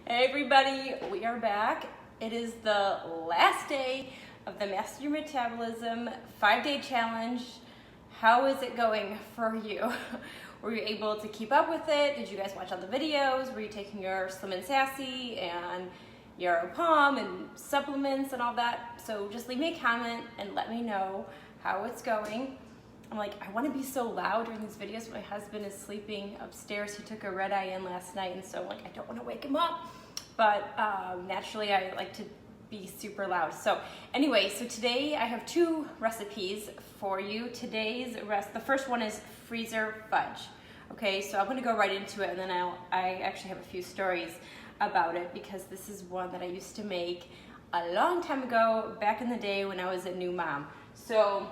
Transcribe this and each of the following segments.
Hey everybody, we are back. It is the last day of the Master Your Metabolism 5-day challenge. How is it going for you? Were you able to keep up with it? Did you guys watch all the videos? Were you taking your Slim and Sassy and your Palm and supplements and all that? So just leave me a comment and let me know how it's going. I'm like, I want to be so loud during these videos. My husband is sleeping upstairs. He took a red eye in last night, and so I'm like, I don't want to wake him up. But naturally, I like to be super loud. So anyway, so today I have 2 recipes for you. The first one is freezer fudge. Okay, so I'm going to go right into it, and then I actually have a few stories about it because this is one that I used to make a long time ago, back in the day when I was a new mom. So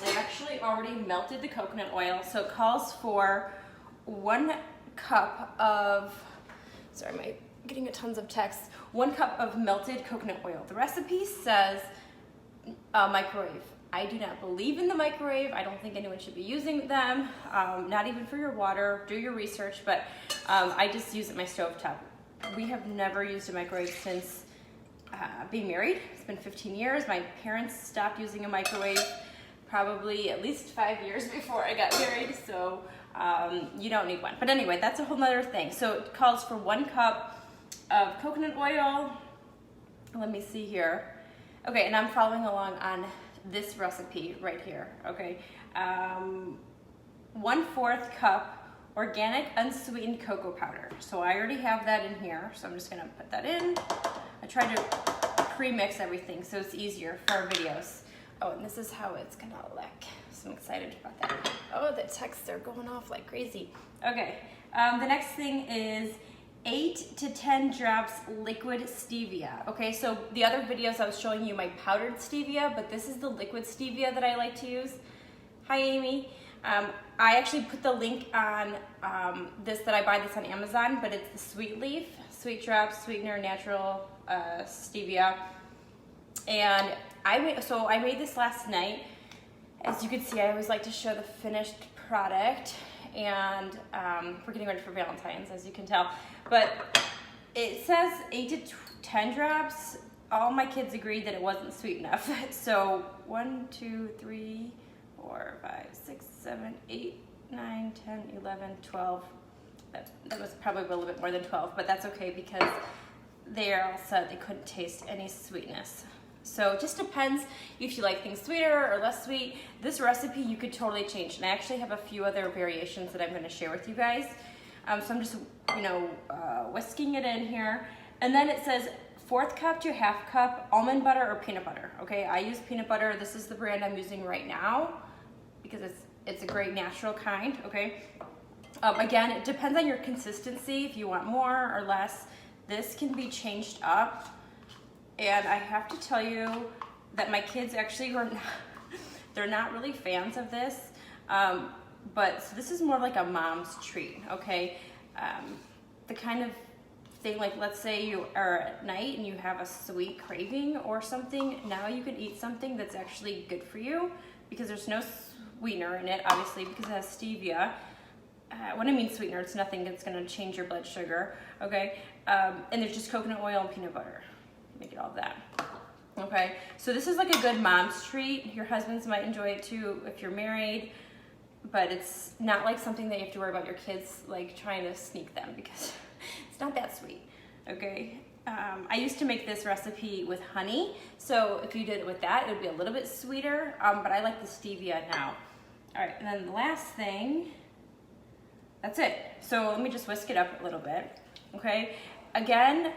I actually already melted the coconut oil, so it calls for 1 cup of, sorry, I'm getting tons of text, 1 cup of melted coconut oil. The recipe says microwave. I do not believe in the microwave. I don't think anyone should be using them, not even for your water. Do your research, but I just use it in my stovetop. We have never used a microwave since being married. It's been 15 years. My parents stopped using a microwave probably at least 5 years before I got married, so you don't need one. But anyway, that's a whole nother thing. So it calls for 1 cup of coconut oil. Let me see here. Okay, and I'm following along on this recipe right here, okay? 1/4 cup organic unsweetened cocoa powder. So I already have that in here, so I'm just gonna put that in. I try to pre-mix everything so it's easier for our videos. Oh, and this is how it's gonna look. So I'm excited about that. Oh, the texts are going off like crazy. Okay, the next thing is 8 to 10 drops liquid stevia. Okay, so the other videos I was showing you my powdered stevia, but this is the liquid stevia that I like to use. Hi, Amy. I actually put the link on this, that I buy this on Amazon, but it's the Sweet Leaf, Sweet Drops, Sweetener, Natural Stevia. And I made this last night. As you can see, I always like to show the finished product, and we're getting ready for Valentine's, as you can tell. But it says 8 to 10 drops. All my kids agreed that it wasn't sweet enough. So 1, 2, 3, 4, 5, 6, 7, 8, 9, 10, 11, 12. That was probably a little bit more than 12, but that's okay because they all said they couldn't taste any sweetness. So it just depends if you like things sweeter or less sweet. This recipe you could totally change, and I actually have a few other variations that I'm going to share with you guys. So I'm just, whisking it in here, and then it says 1/4 cup to 1/2 cup almond butter or peanut butter. Okay, I use peanut butter. This is the brand I'm using right now because it's a great natural kind. Okay, again, it depends on your consistency. If you want more or less, this can be changed up. And I have to tell you that my kids actually they're not really fans of this. But so this is more like a mom's treat, okay? The kind of thing, like let's say you are at night and you have a sweet craving or something. Now you can eat something that's actually good for you because there's no sweetener in it, obviously, because it has stevia. When I mean sweetener, it's nothing that's gonna change your blood sugar, okay? And there's just coconut oil and peanut butter. Make it all that. Okay, so this is like a good mom's treat. Your husbands might enjoy it too if you're married, but it's not like something that you have to worry about your kids like trying to sneak them because it's not that sweet. Okay, I used to make this recipe with honey, so if you did it with that, it would be a little bit sweeter, but I like the stevia now. All right, and then the last thing, that's it. So let me just whisk it up a little bit. Okay, again,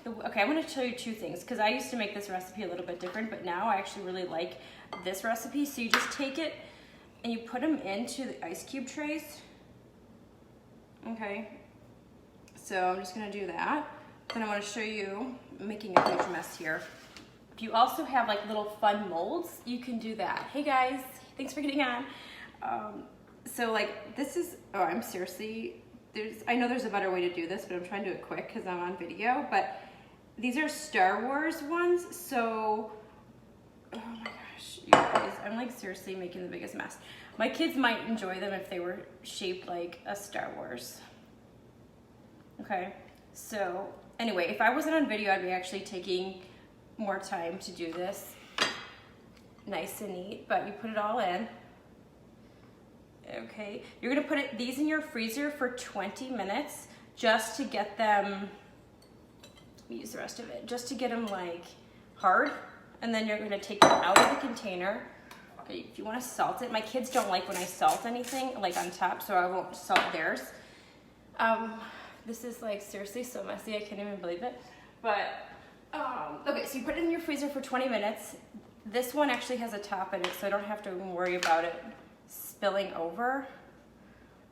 okay, I'm going to show you 2 things because I used to make this recipe a little bit different, but now I actually really like this recipe. So you just take it and you put them into the ice cube trays. Okay, so I'm just going to do that. Then I want to show you making a huge mess here. If you also have like little fun molds, you can do that. Hey guys, thanks for getting on. So like this is, oh, I'm seriously, I know there's a better way to do this, but I'm trying to do it quick because I'm on video. But these are Star Wars ones, so, oh my gosh, you guys, I'm like seriously making the biggest mess. My kids might enjoy them if they were shaped like a Star Wars. Okay, So anyway, if I wasn't on video, I'd be actually taking more time to do this nice and neat, but you put it all in. Okay, you're gonna put these in your freezer for 20 minutes just to get them, let me use the rest of it, just to get them like hard. And then you're gonna take them out of the container. Okay, if you wanna salt it, my kids don't like when I salt anything like on top, so I won't salt theirs. This is like seriously so messy, I can't even believe it. But, okay, so you put it in your freezer for 20 minutes. This one actually has a top in it, so I don't have to even worry about it spilling over.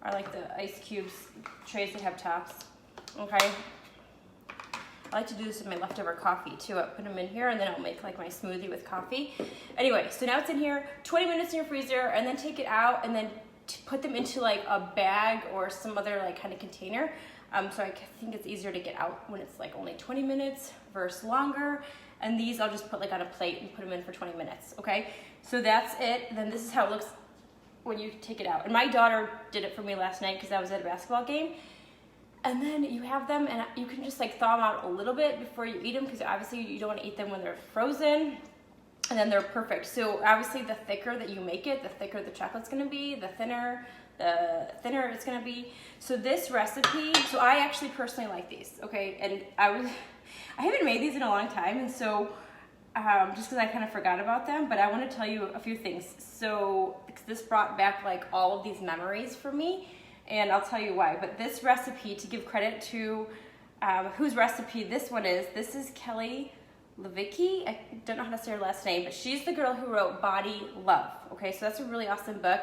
I like the ice cubes trays that have tops. Okay. I like to do this with my leftover coffee too. I put them in here and then I'll make like my smoothie with coffee. Anyway, so now it's in here, 20 minutes in your freezer, and then take it out and then put them into like a bag or some other like kind of container. So I think it's easier to get out when it's like only 20 minutes versus longer. And these I'll just put like on a plate and put them in for 20 minutes, okay? So that's it. Then this is how it looks when you take it out. And my daughter did it for me last night because I was at a basketball game. And then you have them and you can just like thaw them out a little bit before you eat them, because obviously you don't want to eat them when they're frozen. And then they're perfect. So obviously the thicker that you make it, the thicker the chocolate's gonna be, the thinner it's gonna be. So this recipe, so I actually personally like these, okay? And I haven't made these in a long time, and so just because I kind of forgot about them, but I want to tell you a few things. So this brought back like all of these memories for me, and I'll tell you why. But this recipe, to give credit to whose recipe this one is, this is Kelly Levicki. I don't know how to say her last name, but she's the girl who wrote Body Love. Okay, so that's a really awesome book.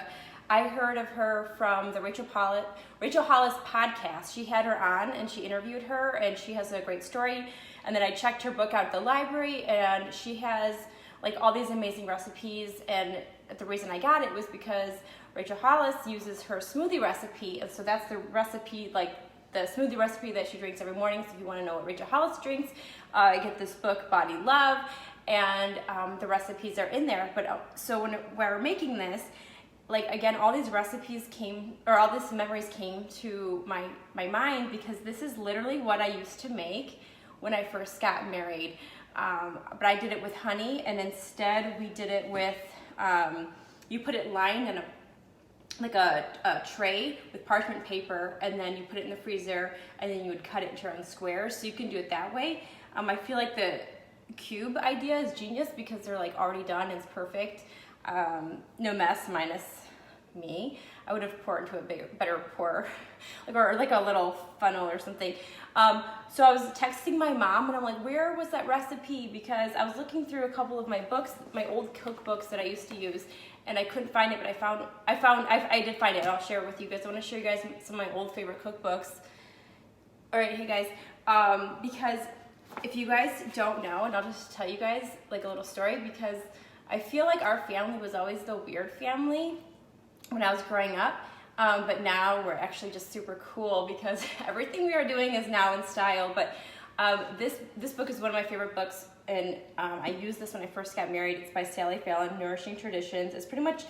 I heard of her from the Rachel Hollis podcast. She had her on and she interviewed her, and she has a great story. And then I checked her book out at the library, and she has like all these amazing recipes. And the reason I got it was because Rachel Hollis uses her smoothie recipe. And so that's the recipe, like the smoothie recipe that she drinks every morning. So if you want to know what Rachel Hollis drinks, get this book, Body Love, and the recipes are in there. But so when we're making this, like again, all these recipes came, or all these memories came to my mind, because this is literally what I used to make when I first got married. But I did it with honey, and instead we did it with, you put it lined in a tray with parchment paper, and then you put it in the freezer, and then you would cut it into your own squares. So you can do it that way. I feel like the cube idea is genius because they're like already done, it's perfect. No mess minus me. I would have poured into a better pour, or like a little funnel or something. So I was texting my mom, and I'm like, where was that recipe? Because I was looking through a couple of my books, my old cookbooks that I used to use, and I couldn't find it, but I did find it, and I'll share it with you guys. I want to show you guys some of my old favorite cookbooks. All right, hey guys, because if you guys don't know, and I'll just tell you guys like a little story, because I feel like our family was always the weird family when I was growing up, but now we're actually just super cool because everything we are doing is now in style. But this book is one of my favorite books, and I used this when I first got married. It's by Sally Fallon, Nourishing Traditions. It's pretty much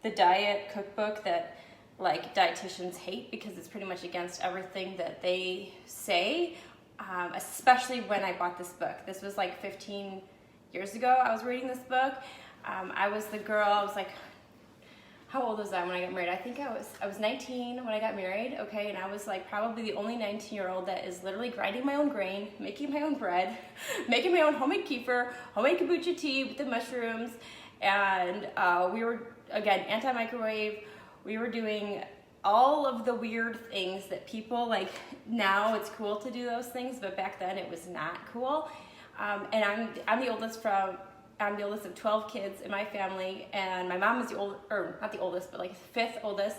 the diet cookbook that like dietitians hate, because it's pretty much against everything that they say, especially when I bought this book. This was like 15 years ago I was reading this book. I was the girl, I was like, how old was I when I got married? I think I was 19 when I got married, okay, and I was like probably the only 19-year-old that is literally grinding my own grain, making my own bread, making my own homemade kefir, homemade kombucha tea with the mushrooms, and we were, again, anti-microwave. We were doing all of the weird things that people, like, now it's cool to do those things, but back then it was not cool. And I'm the oldest of 12 kids in my family, and my mom is not the oldest, but like the 5th oldest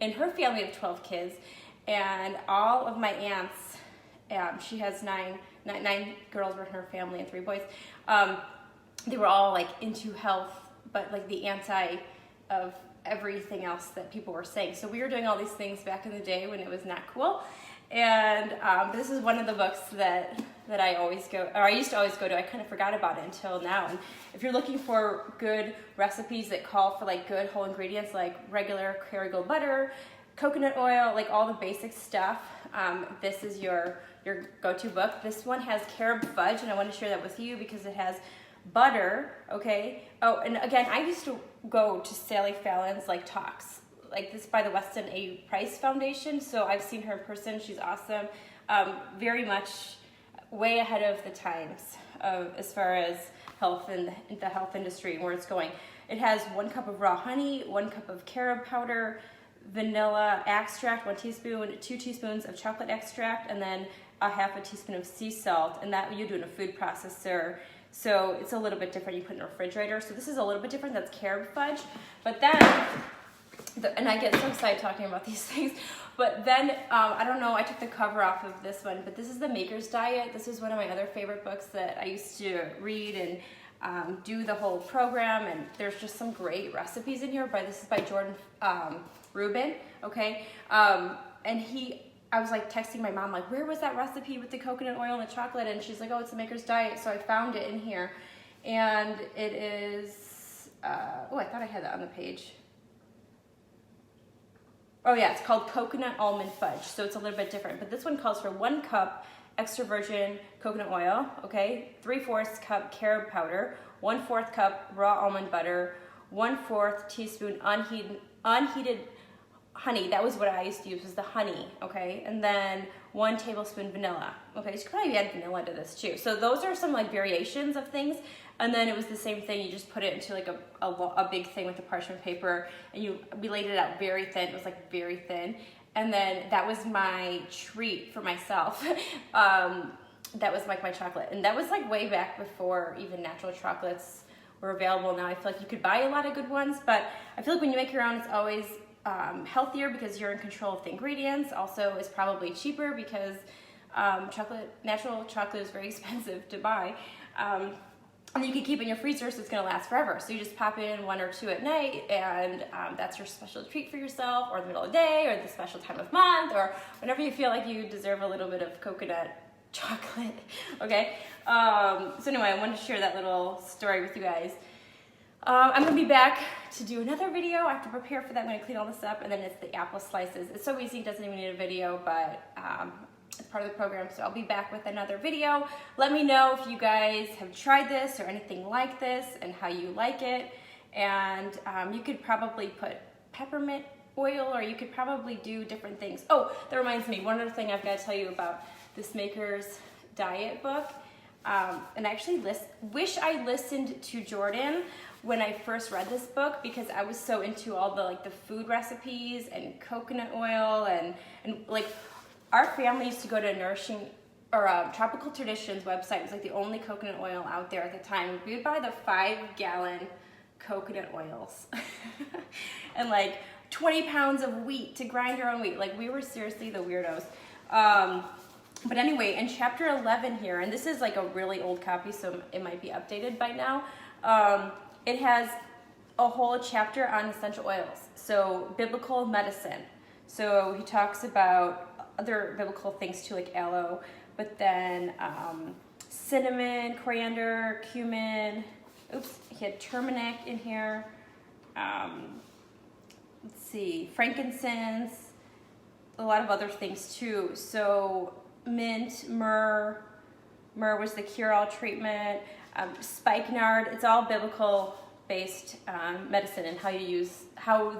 in her family of 12 kids. And all of my aunts, she has nine girls were in her family and 3 boys. They were all like into health, but like the anti of everything else that people were saying. So we were doing all these things back in the day when it was not cool. And this is one of the books that I always go, or I used to always go to. I kind of forgot about it until now. And if you're looking for good recipes that call for like good whole ingredients, like regular Kerrygold butter, coconut oil, like all the basic stuff, this is your go-to book. This one has carob fudge, and I want to share that with you because it has butter, okay? Oh, and again, I used to go to Sally Fallon's like talks, like this by the Weston A. Price Foundation, so I've seen her in person. She's awesome. Very much way ahead of the times as far as health and the health industry and where it's going. It has 1 cup of raw honey, 1 cup of carob powder, vanilla extract, 1 teaspoon, 2 teaspoons of chocolate extract, and then a half a teaspoon of sea salt, and that you do in a food processor. So it's a little bit different. You put it in a refrigerator. So this is a little bit different. That's carob fudge. But then, and I get so excited talking about these things, but then, I don't know, I took the cover off of this one, but this is the Maker's Diet. This is one of my other favorite books that I used to read and do the whole program, and there's just some great recipes in here. This is by Jordan Rubin, okay? And I was like texting my mom, like, where was that recipe with the coconut oil and the chocolate? And she's like, oh, it's the Maker's Diet. So I found it in here, and it is, oh, I thought I had that on the page. Oh yeah, it's called Coconut Almond Fudge, so it's a little bit different. But this one calls for 1 cup extra virgin coconut oil, okay, 3/4 cup carob powder, 1/4 cup raw almond butter, 1/4 teaspoon unheated honey. That was what I used to use, was the honey, okay, and then 1 tablespoon vanilla. Okay, so you could probably add vanilla to this too. So those are some like variations of things. And then it was the same thing. You just put it into like a big thing with the parchment paper, and we laid it out very thin. It was like very thin. And then that was my treat for myself. That was like my chocolate. And that was like way back before even natural chocolates were available. Now I feel like you could buy a lot of good ones, but I feel like when you make your own, it's always healthier because you're in control of the ingredients. Also, it's probably cheaper because natural chocolate is very expensive to buy. And you can keep it in your freezer, so it's gonna last forever. So you just pop in 1 or 2 at night, and that's your special treat for yourself, or the middle of the day, or the special time of month, or whenever you feel like you deserve a little bit of coconut chocolate, okay? So anyway, I wanted to share that little story with you guys. I'm gonna be back to do another video. I have to prepare for that. I'm gonna clean all this up, and then it's the apple slices. It's so easy, it doesn't even need a video, but it's part of the program, so I'll be back with another video. Let me know if you guys have tried this or anything like this and how you like it. And you could probably put peppermint oil, or you could probably do different things. Oh, that reminds me, one other thing I've got to tell you about this Maker's Diet book. And I actually wish I listened to Jordan when I first read this book, because I was so into all the food recipes and coconut oil and like, our family used to go to Tropical Traditions website. It was like the only coconut oil out there at the time. We would buy the 5-gallon coconut oils and like 20 pounds of wheat to grind your own wheat. Like, we were seriously the weirdos. But anyway, in chapter 11 here, and this is like a really old copy, so it might be updated by now. It has a whole chapter on essential oils. So biblical medicine. So he talks about other biblical things too, like aloe, but then cinnamon, coriander, cumin. Oops, he had turmeric in here. Let's see, frankincense, a lot of other things too. So mint, myrrh was the cure-all treatment, spikenard. It's all biblical-based medicine and how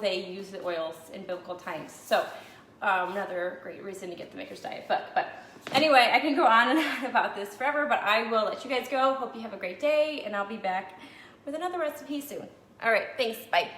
they use the oils in biblical times. So another great reason to get the Maker's Diet book. But anyway, I can go on and on about this forever, but I will let you guys go. Hope you have a great day, and I'll be back with another recipe soon. All right, thanks, bye.